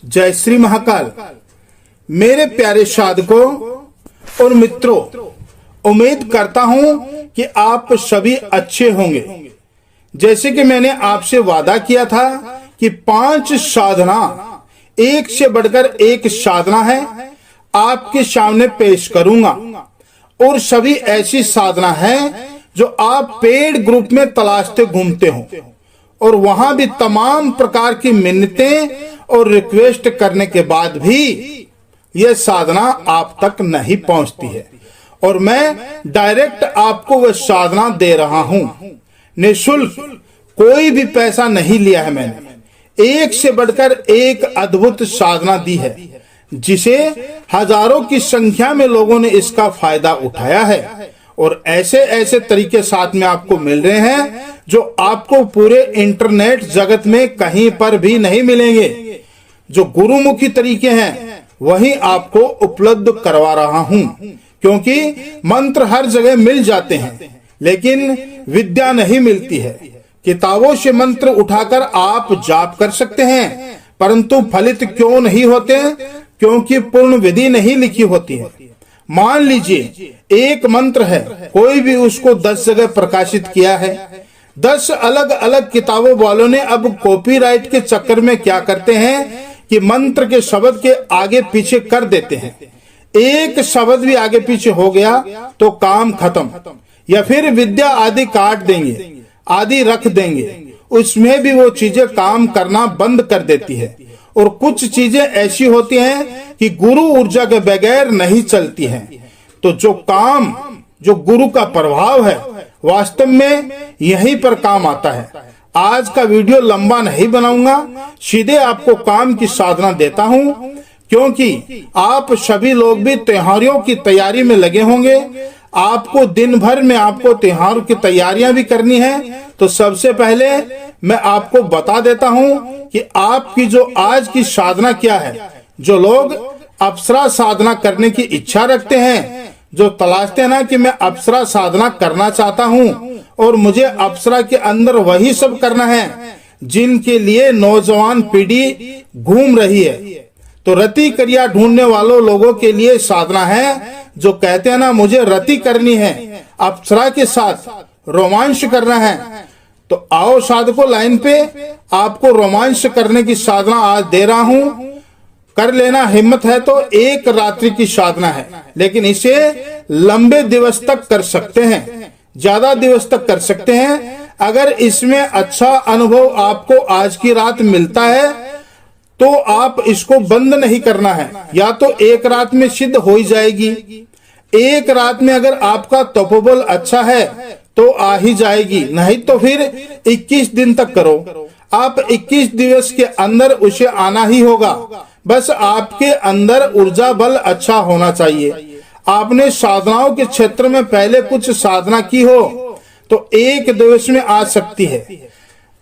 जय श्री महाकाल। मेरे प्यारे साधकों और मित्रों, उम्मीद करता हूं कि आप सभी अच्छे होंगे। जैसे कि मैंने आपसे वादा किया था कि 5 साधना, एक से बढ़कर एक साधना है, आपके सामने पेश करूंगा। और सभी ऐसी साधना है जो आप पेड ग्रुप में तलाशते घूमते हो और वहां भी तमाम प्रकार की मिन्नतें और रिक्वेस्ट करने के बाद भी यह साधना आप तक नहीं पहुंचती है। और मैं डायरेक्ट आपको वह साधना दे रहा हूं, निःशुल्क, कोई भी पैसा नहीं लिया है मैंने। एक से बढ़कर एक अद्भुत साधना दी है जिसे हजारों की संख्या में लोगों ने इसका फायदा उठाया है। और ऐसे ऐसे तरीके साथ में आपको मिल रहे हैं जो आपको पूरे इंटरनेट जगत में कहीं पर भी नहीं मिलेंगे। जो गुरुमुखी तरीके हैं वही आपको उपलब्ध करवा रहा हूं, क्योंकि मंत्र हर जगह मिल जाते हैं लेकिन विद्या नहीं मिलती है। किताबों से मंत्र उठाकर आप जाप कर सकते हैं, परंतु फलित क्यों नहीं होते? क्योंकि पूर्ण विधि नहीं लिखी होती है। मान लीजिए एक मंत्र है, कोई भी उसको 10 जगह प्रकाशित किया है, 10 अलग अलग किताबों वालों ने अब कॉपीराइट के चक्कर में क्या करते हैं कि मंत्र के शब्द के आगे पीछे कर देते हैं। एक शब्द भी आगे पीछे हो गया तो काम खत्म, या फिर विद्या आदि काट देंगे, आदि रख देंगे, उसमें भी वो चीजें काम करना बंद कर देती है। और कुछ चीजें ऐसी होती हैं कि गुरु ऊर्जा के बगैर नहीं चलती हैं। तो जो गुरु का प्रभाव है वास्तव में यहीं पर काम आता है। आज का वीडियो लंबा नहीं बनाऊंगा, सीधे आपको काम की साधना देता हूं, क्योंकि आप सभी लोग भी त्योहारों की तैयारी में लगे होंगे। आपको दिन भर में आपको त्योहार की तैयारियां भी करनी है। तो सबसे पहले मैं आपको बता देता हूं कि आपकी जो आज की साधना क्या है। जो लोग अप्सरा साधना करने की इच्छा रखते हैं, जो तलाशते हैं ना कि मैं अप्सरा साधना करना चाहता हूं और मुझे अप्सरा के अंदर वही सब करना है जिनके लिए नौजवान पीढ़ी घूम रही है, तो रति क्रिया ढूंढने वालों लोगों के लिए साधना है। जो कहते हैं ना मुझे रति करनी है, अप्सरा के साथ रोमांच करना है, तो आओ साधकों लाइन पे, आपको रोमांच करने की साधना आज दे रहा हूं। कर लेना, हिम्मत है तो एक रात्रि की साधना है, लेकिन इसे लंबे दिवस तक कर सकते हैं, ज्यादा दिवस तक कर सकते हैं। अगर इसमें अच्छा अनुभव आपको आज की रात मिलता है तो आप इसको बंद नहीं करना है। या तो एक रात में सिद्ध हो ही जाएगी, एक रात में अगर आपका तपोबल अच्छा है तो आ ही जाएगी, नहीं तो फिर 21 दिन तक करो। आप 21 दिवस के अंदर उसे आना ही होगा। बस आपके अंदर ऊर्जा बल अच्छा होना चाहिए। आपने साधनाओं के क्षेत्र में पहले कुछ साधना की हो तो एक दिवस में आ सकती है।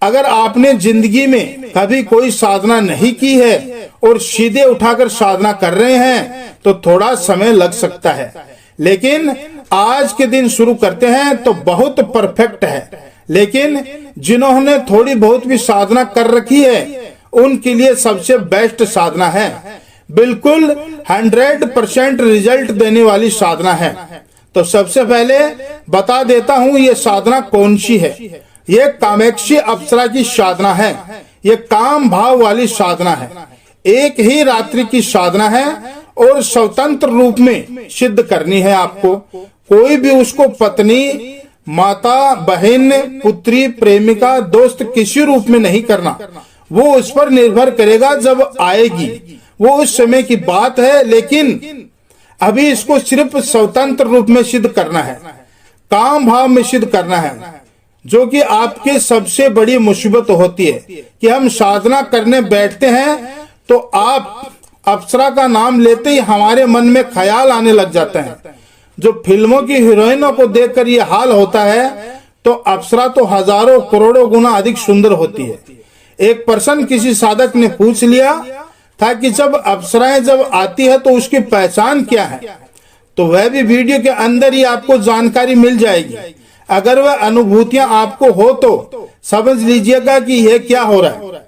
अगर आपने जिंदगी में कभी कोई साधना नहीं की है और सीधे उठाकर साधना कर रहे हैं तो थोड़ा समय लग सकता है, लेकिन आज के दिन शुरू करते हैं तो बहुत परफेक्ट है। लेकिन जिन्होंने थोड़ी बहुत भी साधना कर रखी है उनके लिए सबसे बेस्ट साधना है, बिल्कुल 100% रिजल्ट देने वाली साधना है। तो सबसे पहले बता देता हूं ये साधना कौन सी है। ये कामेक्षी अप्सरा की साधना है, ये काम भाव वाली साधना है, एक ही रात्रि की साधना है और स्वतंत्र रूप में सिद्ध करनी है आपको। कोई भी उसको पत्नी, माता, बहन, पुत्री, प्रेमिका, दोस्त किसी रूप में नहीं करना। वो उस पर निर्भर करेगा जब आएगी, वो उस समय की बात है। लेकिन अभी इसको सिर्फ स्वतंत्र रूप में सिद्ध करना है, काम भाव में सिद्ध करना है। जो कि आपके सबसे बड़ी मुसीबत होती है कि हम साधना करने बैठते हैं तो आप अप्सरा का नाम लेते ही हमारे मन में ख्याल आने लग जाता है। जो फिल्मों की हीरोइनों को देखकर ये हाल होता है तो अप्सरा तो हजारों करोड़ों गुना अधिक सुंदर होती है। एक पर्सन, किसी साधक ने पूछ लिया था कि जब अप्सराएं जब आती है तो उसकी पहचान क्या है, तो वह भी वीडियो के अंदर ही आपको जानकारी मिल जाएगी। अगर वह अनुभूतियां आपको हो तो समझ लीजिएगा कि यह क्या हो रहा है।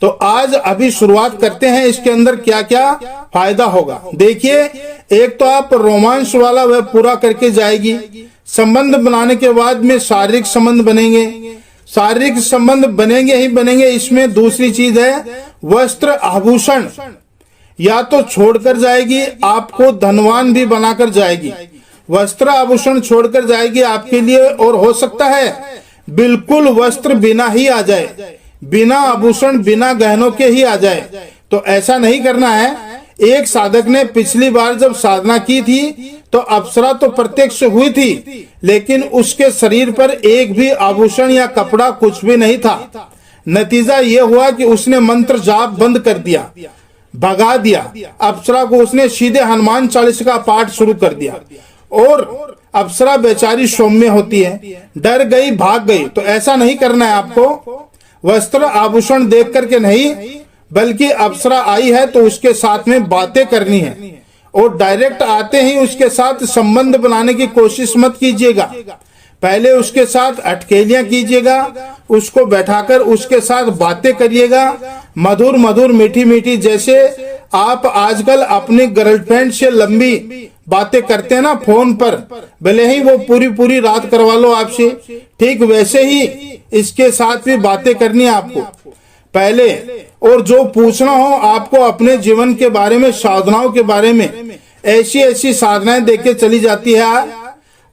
तो आज अभी शुरुआत करते हैं, इसके अंदर क्या क्या फायदा होगा। देखिए, एक तो आप रोमांस वाला वह पूरा करके जाएगी। संबंध बनाने के बाद में शारीरिक संबंध बनेंगे, शारीरिक संबंध बनेंगे ही बनेंगे। इसमें दूसरी चीज है वस्त्र आभूषण, या तो छोड़कर जाएगी, आपको धनवान भी बनाकर जाएगी। वस्त्र आभूषण छोड़कर जाएगी आपके लिए, और हो सकता है बिल्कुल वस्त्र बिना ही आ जाए, बिना आभूषण बिना गहनों के ही आ जाए। तो ऐसा नहीं करना है। एक साधक ने पिछली बार जब साधना की थी तो अप्सरा तो प्रत्यक्ष हुई थी, लेकिन उसके शरीर पर एक भी आभूषण या कपड़ा कुछ भी नहीं था। नतीजा ये हुआ कि उसने मंत्र जाप बंद कर दिया, भगा दिया। अप्सरा को उसने सीधे हनुमान चालीसा का पाठ शुरू कर दिया, और अप्सरा बेचारी सौम्य होती है, डर गई, भाग गई। तो ऐसा नहीं करना है आपको। वस्त्र आभूषण देख करके नहीं, बल्कि अप्सरा आई है तो उसके साथ में बातें करनी है, और डायरेक्ट आते ही उसके साथ संबंध बनाने की कोशिश मत कीजिएगा। पहले उसके साथ अटकेलियां कीजिएगा, उसको बैठाकर उसके साथ बातें करिएगा, मधुर मधुर मीठी मीठी। जैसे आप आजकल अपनी गर्लफ्रेंड से लंबी बातें करते हैं ना फोन पर, भले ही वो पूरी पूरी रात करवा लो आपसे, ठीक वैसे ही इसके साथ भी बातें करनी है आपको पहले। और जो पूछना हो आपको अपने जीवन के बारे में, साधनाओं के बारे में, ऐसी ऐसी साधनाएं देके चली जाती है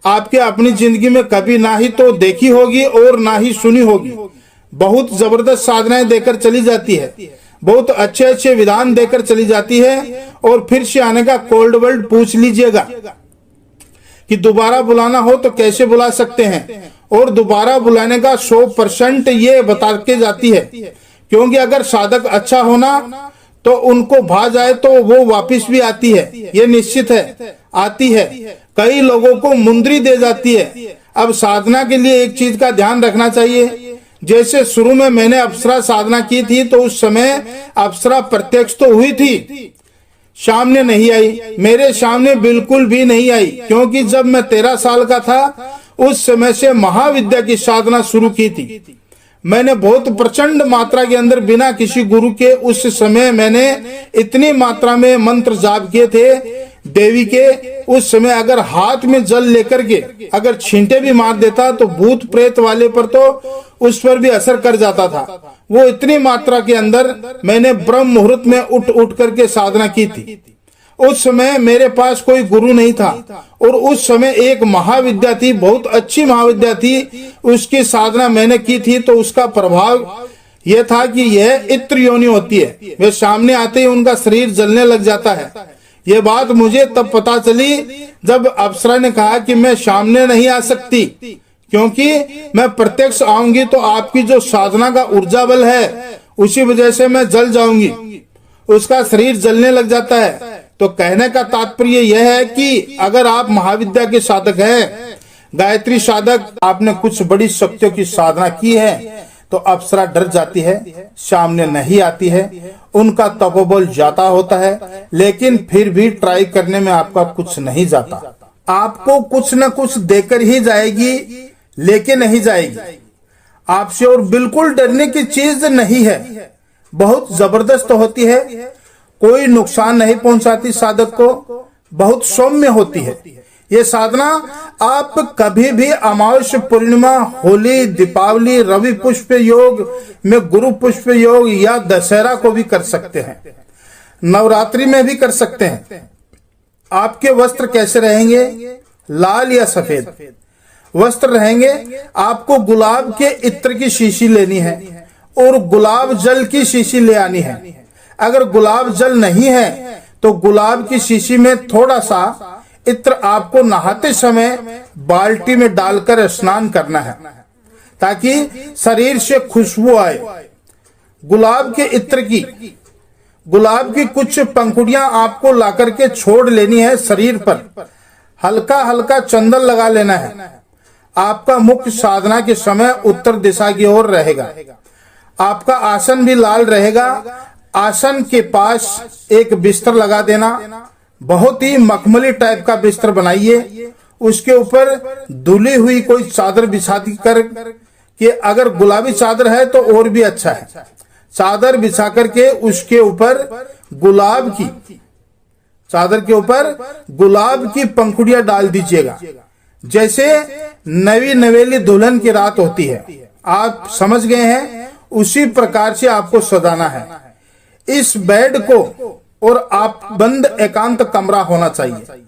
आपके अपनी जिंदगी में कभी ना ही तो देखी होगी और ना ही सुनी होगी। बहुत जबरदस्त साधनाएं देकर चली जाती है, बहुत अच्छे अच्छे विधान देकर चली जाती है। और फिर से आने का कोल्ड वर्ल्ड पूछ लीजिएगा कि दोबारा बुलाना हो तो कैसे बुला सकते हैं, और दोबारा बुलाने का 100% ये बता के जाती है। क्योंकि अगर साधक अच्छा होना तो उनको भा जाए तो वो वापिस भी आती है, ये निश्चित है, आती है। कई लोगों को मुंदरी दे जाती है। अब साधना के लिए एक चीज का ध्यान रखना चाहिए। जैसे शुरू में मैंने अप्सरा साधना की थी तो उस समय अप्सरा प्रत्यक्ष तो हुई थी, सामने नहीं आई, मेरे सामने बिल्कुल भी नहीं आई। क्योंकि जब मैं 13 साल का था उस समय से महाविद्या की साधना शुरू की थी। मैंने बहुत प्रचंड मात्रा के अंदर बिना किसी गुरु के उस समय मैंने इतनी मात्रा में मंत्र जाप किए थे देवी के। उस समय अगर हाथ में जल लेकर के अगर छींटे भी मार देता तो भूत प्रेत वाले पर तो उस पर भी असर कर जाता था। वो इतनी मात्रा के अंदर मैंने ब्रह्म मुहूर्त में उठ करके साधना की थी। उस समय मेरे पास कोई गुरु नहीं था, और उस समय एक महाविद्या थी, बहुत अच्छी महाविद्या थी, उसकी साधना मैंने की थी। तो उसका प्रभाव यह था कि यह इत्र योनि होती है, वे सामने आते ही उनका शरीर जलने लग जाता है। ये बात मुझे तब पता चली जब अप्सरा ने कहा कि मैं सामने नहीं आ सकती, क्योंकि मैं प्रत्यक्ष आऊंगी तो आपकी जो साधना का ऊर्जा बल है उसी वजह से मैं जल जाऊंगी, उसका शरीर जलने लग जाता है। तो कहने का तात्पर्य यह है कि अगर आप महाविद्या के साधक हैं, गायत्री साधक, आपने कुछ बड़ी शक्तियों की साधना की है, तो अप्सरा डर जाती है, सामने नहीं आती है, उनका तपोबल जाता होता है, लेकिन फिर भी ट्राई करने में आपका कुछ नहीं जाता। आपको कुछ न कुछ देकर ही जाएगी, लेके नहीं जाएगी आपसे। और बिल्कुल डरने की चीज नहीं है, बहुत जबरदस्त होती है, कोई नुकसान नहीं पहुंचाती साधक को, बहुत सौम्य होती है। ये साधना आप कभी भी अमावस्या, पूर्णिमा, होली, दीपावली, रवि पुष्प योग में, गुरु पुष्प योग या दशहरा को भी कर सकते हैं, नवरात्रि में भी कर सकते हैं। आपके वस्त्र कैसे रहेंगे? लाल या सफेद वस्त्र रहेंगे। आपको गुलाब के इत्र की शीशी लेनी है और गुलाब जल की शीशी ले आनी है। अगर गुलाब जल नहीं है तो गुलाब की शीशी में थोड़ा सा इत्र आपको नहाते समय बाल्टी में डालकर स्नान करना है, ताकि शरीर से खुशबू आए। गुलाब के इत्र की, गुलाब की कुछ पंखुड़ियां आपको लाकर के छोड़ लेनी है शरीर पर, हल्का हल्का चंदन लगा लेना है। आपका मुख्य साधना के समय उत्तर दिशा की ओर रहेगा। आपका आसन भी लाल रहेगा। आसन के पास एक बिस्तर लगा देना, बहुत ही मखमली टाइप का बिस्तर बनाइए। उसके ऊपर धुली हुई कोई चादर बिछा कर कि अगर गुलाबी चादर है तो और भी अच्छा है, चादर बिछा करके उसके ऊपर गुलाब की, चादर के ऊपर गुलाब की पंखुड़ियां डाल दीजिएगा, जैसे नवी नवेली दुल्हन की रात होती है। आप समझ गए हैं? उसी प्रकार से आपको सजाना है इस बेड को। और आप बंद एकांत कमरा होना चाहिए।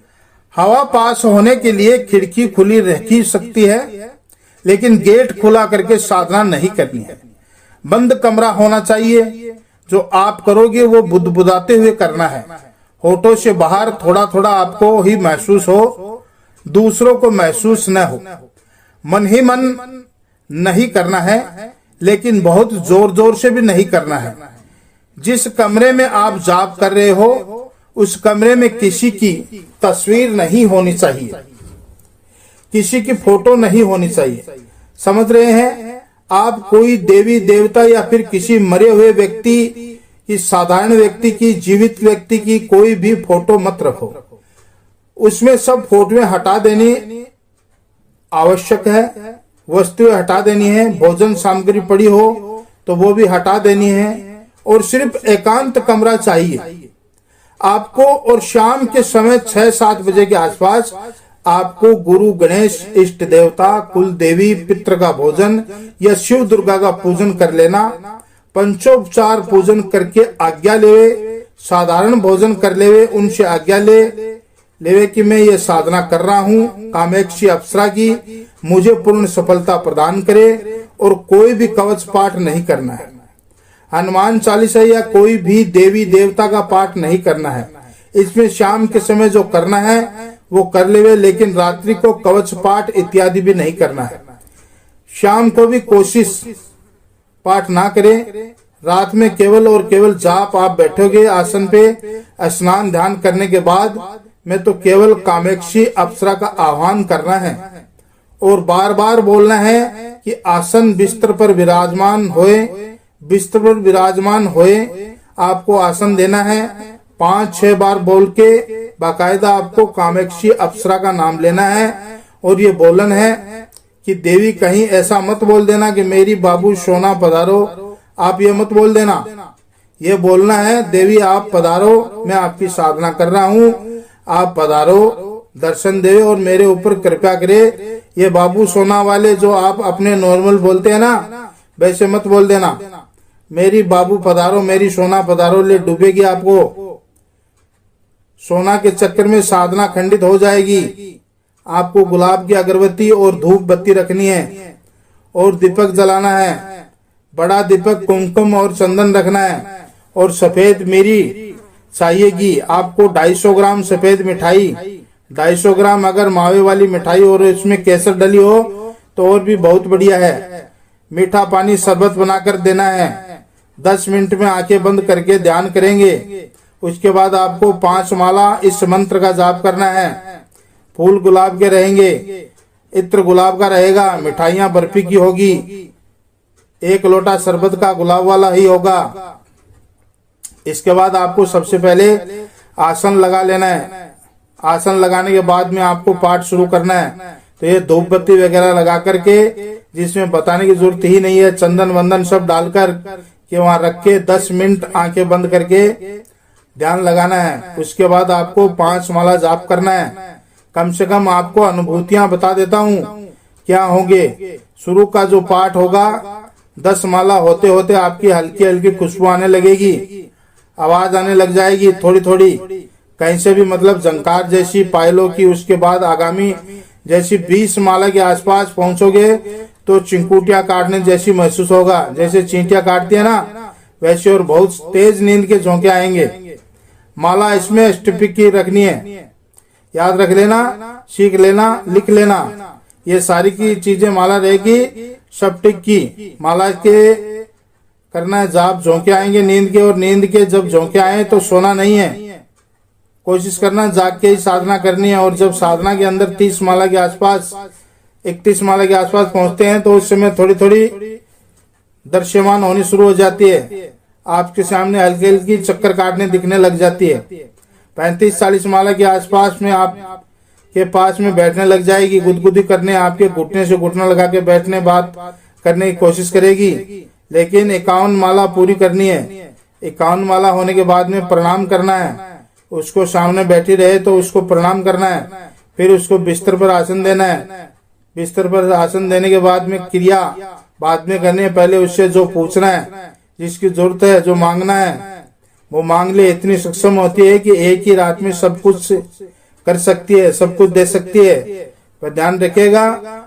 हवा पास होने के लिए खिड़की खुली रखी सकती है, लेकिन गेट खुला करके साधना नहीं करनी है। बंद कमरा होना चाहिए। जो आप करोगे वो बुदबुदाते हुए करना है। होठों से बाहर थोड़ा थोड़ा आपको ही महसूस हो, दूसरों को महसूस न हो। मन ही मन नहीं करना है, लेकिन बहुत जोर जोर से भी नहीं करना है। जिस कमरे में आप जाप कर रहे हो उस कमरे में किसी की तस्वीर नहीं होनी चाहिए, किसी की फोटो नहीं होनी चाहिए। समझ रहे हैं? आप कोई देवी देवता या फिर किसी मरे हुए व्यक्ति की, साधारण व्यक्ति की, जीवित व्यक्ति की कोई भी फोटो मत रखो। उसमें सब फोटोएं हटा देनी आवश्यक है, वस्तुएं हटा देनी है। भोजन सामग्री पड़ी हो तो वो भी हटा देनी है, और सिर्फ एकांत कमरा चाहिए आपको। और शाम के समय 6-7 बजे के आसपास आपको गुरु गणेश, इष्ट देवता, कुल देवी, पितृ का भोजन या शिव दुर्गा का पूजन कर लेना। पंचोपचार पूजन करके आज्ञा लेवे, साधारण भोजन कर लेवे, उनसे आज्ञा लेवे कि मैं ये साधना कर रहा हूँ कामेक्षी अप्सरा की, मुझे पूर्ण सफलता प्रदान करे। और कोई भी कवच पाठ नहीं करना है, हनुमान चालीसा या कोई भी देवी देवता का पाठ नहीं करना है। इसमें शाम के समय जो करना है वो कर लेवे, लेकिन रात्रि को कवच पाठ इत्यादि भी नहीं करना है। शाम को भी कोशिश पाठ ना करें। रात में केवल और केवल जाप आप बैठोगे आसन पे, स्नान ध्यान करने के बाद में तो केवल कामेक्षी अप्सरा का आह्वान करना है, और बार बार बोलना है कि आसन बिस्तर पर विराजमान होए, बिस्तर पर विराजमान होए। आपको आसन देना है। 5-6 बार बोल के बाकायदा आपको कामेक्षी अप्सरा का नाम लेना है, और ये बोलन है कि देवी कहीं ऐसा मत बोल देना कि मेरी बाबू सोना पधारो, आप ये मत बोल देना। ये बोलना है देवी आप पधारो, मैं आपकी साधना कर रहा हूँ, आप पधारो, दर्शन दे और मेरे ऊपर कृपा करे। ये बाबू सोना वाले जो आप अपने नॉर्मल बोलते हैं ना, वैसे मत बोल देना। मेरी बाबू पधारो, मेरी सोना पधारो, ले डूबेगी आपको। सोना के चक्कर में साधना खंडित हो जाएगी। आपको गुलाब की अगरबत्ती और धूप बत्ती रखनी है, और दीपक जलाना है। बड़ा दीपक, कुमकुम और चंदन रखना है, और सफेद मिरी चाहिएगी आपको। 250 ग्राम सफेद मिठाई, 250 ग्राम अगर मावे वाली मिठाई और इसमें केसर डली हो तो और भी बहुत बढ़िया है। मीठा पानी शरबत बनाकर देना है। 10 मिनट में आंखें बंद करके ध्यान करेंगे। उसके बाद आपको 5 माला इस मंत्र का जाप करना है। फूल गुलाब के रहेंगे, इत्र गुलाब का रहेगा, मिठाइयाँ बर्फी की होगी, 1 लोटा शरबत का गुलाब वाला ही होगा। इसके बाद आपको सबसे पहले आसन लगा लेना है। आसन लगाने के बाद में आपको पाठ शुरू करना है। तो ये धूप बत्ती वगैरह लगा करके, जिसमें बताने की जरूरत ही नहीं है, चंदन वंदन सब डालकर के वहां रख के 10 मिनट आंखें बंद करके ध्यान लगाना है। उसके बाद आपको 5 माला जाप करना है। कम से कम आपको अनुभूतियां बता देता हूँ क्या होंगे। शुरू का जो पाठ होगा 10 माला होते होते आपकी हल्की हल्की खुशबू आने लगेगी, आवाज आने लग जाएगी थोड़ी थोड़ी, कहीं से भी, मतलब झंकार जैसी पायलों की। उसके बाद आगामी जैसी 20 माला के आसपास पहुंचोगे तो चिंकुटिया काटने जैसी महसूस होगा, जैसे चींटियां काटती है ना वैसे, और बहुत तेज नींद के झोंके आएंगे। माला इसमें अष्टपदी की रखनी है, याद रख लेना, सीख लेना, लिख लेना। ये सारी की चीजें माला रहेगी सप्टिक की। माला के करना है जाप, झोंके आएंगे नींद के, और नींद के जब झोंके आए तो सोना नहीं है, कोशिश करना जाग के ही साधना करनी है। और जब साधना के अंदर 30 माला के आसपास, 31 माला के आसपास पहुंचते हैं तो उस समय थोड़ी थोड़ी दृश्यमान होनी शुरू हो जाती है। आपके सामने हल्की हल्की चक्कर काटने दिखने लग जाती है। 35-40 माला के आसपास में आप के पास में बैठने लग जाएगी, गुदगुदी करने, आपके घुटने से घुटना लगा के बैठने, बात करने की कोशिश करेगी। लेकिन 51 माला पूरी करनी है। 51 माला होने के बाद में प्रणाम करना है। उसको सामने बैठी रहे तो उसको प्रणाम करना है। फिर उसको बिस्तर पर आसन देना है। बिस्तर पर आसन देने के बाद में क्रिया बाद में करनी है। पहले उससे जो पूछना है, जिसकी जरूरत है, जो मांगना है वो मांग ले। इतनी सक्षम होती है कि एक ही रात में सब कुछ कर सकती है, सब कुछ दे सकती है। पर ध्यान रखिएगा।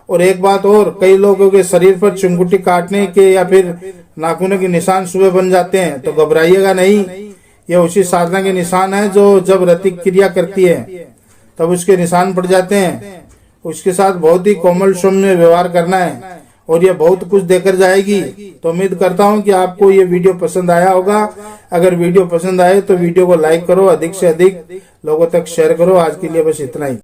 और एक बात और, कई लोगों के शरीर पर चिंगुटी काटने के या फिर नाखूनों के निशान सुबह बन जाते हैं, तो घबराइएगा नहीं। ये उसी साधना के निशान है जो जब रति क्रिया करती है तब उसके निशान पड़ जाते हैं। उसके साथ बहुत ही कोमल सौम्य व्यवहार करना है और ये बहुत कुछ देकर जाएगी। तो उम्मीद करता हूँ कि आपको ये वीडियो पसंद आया होगा। अगर वीडियो पसंद आए तो वीडियो को लाइक करो, अधिक से अधिक लोगों तक शेयर करो। आज के लिए बस इतना ही।